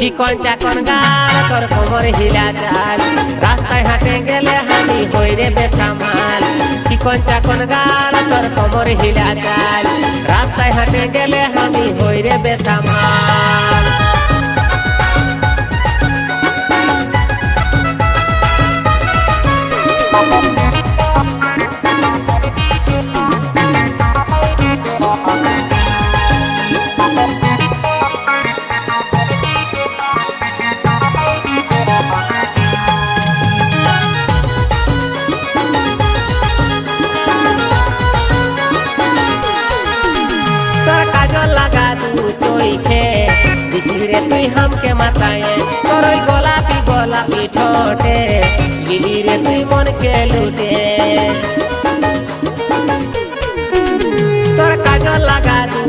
চিকন চাকন গাল তোর কোমর হিলা চাল রাস্তায় হাঁটে গেলে আমি হই রে বেসামাল চিকন চাকন গাল তোর কোমর হিলা চাল রাস্তায় হাঁটে গেলে আমি হই রে বেসামাল रे तुई हमके मताए तोर गोलापी गोलापी ठोटे गिली रे तुई मन के लूटे तोर काजल लगा